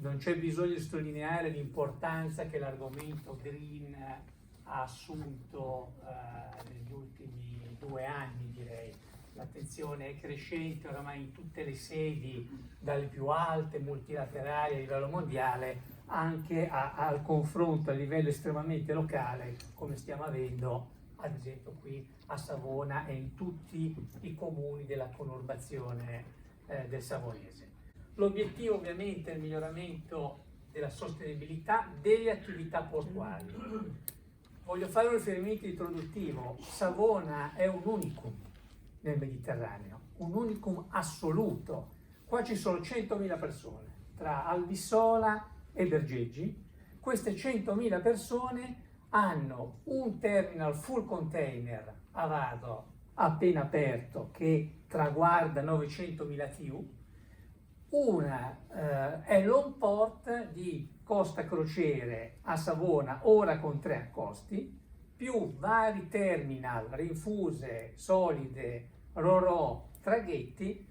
non c'è bisogno di sottolineare l'importanza che l'argomento green ha assunto negli ultimi 2 anni, direi. L'attenzione è crescente oramai in tutte le sedi, dalle più alte, multilaterali a livello mondiale, anche al confronto a livello estremamente locale, come stiamo avendo ad esempio qui a Savona e in tutti i comuni della conurbazione del Savonese. L'obiettivo ovviamente è il miglioramento della sostenibilità delle attività portuali. Voglio fare un riferimento introduttivo. Savona è un unicum nel Mediterraneo, un unicum assoluto. Qua ci sono 100.000 persone, tra Albissola e Bergeggi. Queste 100.000 persone hanno un terminal full container a Vado appena aperto che traguarda 900.000 TEU, una è l'home port di Costa Crociere a Savona, ora con 3 accosti, più vari terminal, rinfuse, solide, ro-ro, traghetti,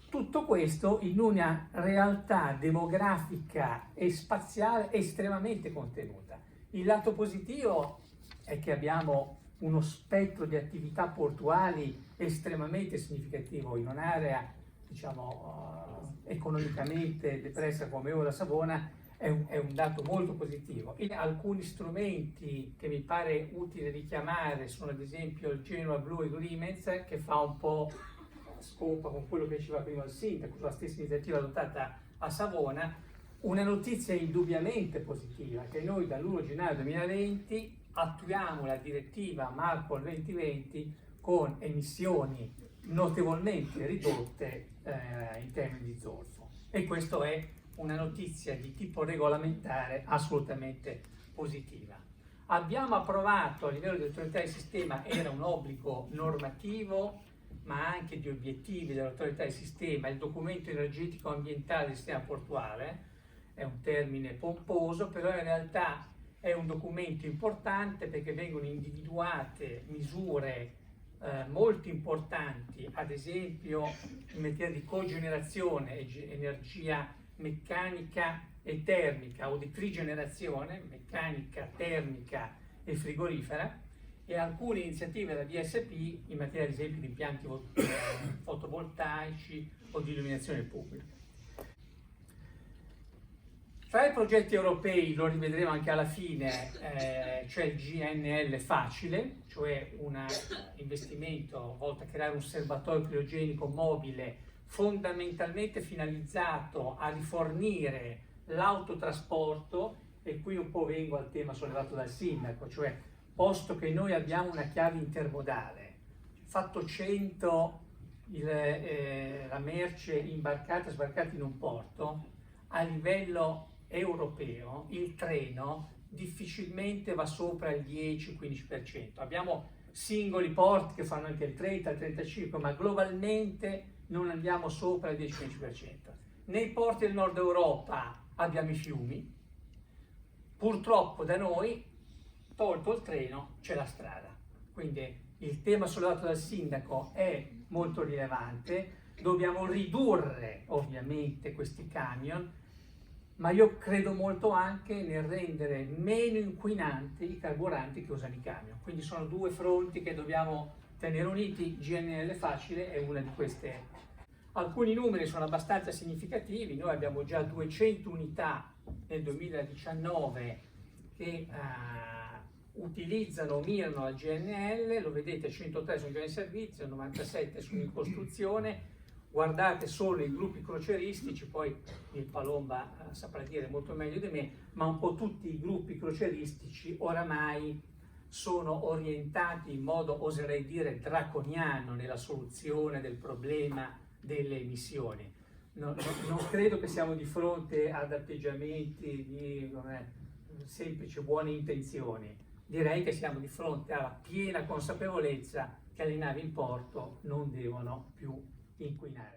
tutto questo in una realtà demografica e spaziale estremamente contenuta. Il lato positivo è che abbiamo uno spettro di attività portuali estremamente significativo in un'area, diciamo, economicamente depressa come ora Savona. È un dato molto positivo. E alcuni strumenti che mi pare utile richiamare sono ad esempio il Genoa Blue Agreements, che fa un po' scopa con quello che diceva prima il sindaco, la stessa iniziativa adottata a Savona. Una notizia indubbiamente positiva, che noi dall'1 gennaio 2020 attuiamo la direttiva MARPOL 2020 con emissioni notevolmente ridotte in termini di zolfo, e questo è una notizia di tipo regolamentare assolutamente positiva. Abbiamo approvato a livello di autorità di sistema, era un obbligo normativo ma anche di obiettivi dell'autorità di sistema, il documento energetico ambientale del sistema portuale. È un termine pomposo, però in realtà è un documento importante perché vengono individuate misure molto importanti, ad esempio in materia di cogenerazione, energia meccanica e termica, o di trigenerazione, meccanica, termica e frigorifera, e alcune iniziative della DSP in materia ad esempio di impianti fotovoltaici o di illuminazione pubblica. Tra i progetti europei, lo rivedremo anche alla fine, c'è il GNL Facile, cioè un investimento volto a creare un serbatoio criogenico mobile fondamentalmente finalizzato a rifornire l'autotrasporto, e qui un po' vengo al tema sollevato dal sindaco, cioè posto che noi abbiamo una chiave intermodale, fatto 100 la merce imbarcata e sbarcata in un porto, a livello europeo il treno difficilmente va sopra il 10-15%. Abbiamo singoli porti che fanno anche il 30, il 35%, ma globalmente non andiamo sopra il 10-15%. Nei porti del nord Europa abbiamo i fiumi, purtroppo da noi, tolto il treno, c'è la strada. Quindi il tema sollevato dal sindaco è molto rilevante, dobbiamo ridurre ovviamente questi camion, ma io credo molto anche nel rendere meno inquinanti i carburanti che usano i camion. Quindi sono 2 fronti che dobbiamo tenere uniti. GNL Facile è una di queste. Alcuni numeri sono abbastanza significativi. Noi abbiamo già 200 unità nel 2019 che utilizzano o mirano al GNL, lo vedete, 103 sono già in servizio, 97 sono in costruzione. Guardate solo i gruppi crocieristici, poi il Palomba saprà dire molto meglio di me, ma un po' tutti i gruppi crocieristici oramai sono orientati in modo, oserei dire, draconiano nella soluzione del problema delle emissioni. Non credo che siamo di fronte ad atteggiamenti di semplici buone intenzioni. Direi che siamo di fronte alla piena consapevolezza che le navi in porto non devono più inquinare.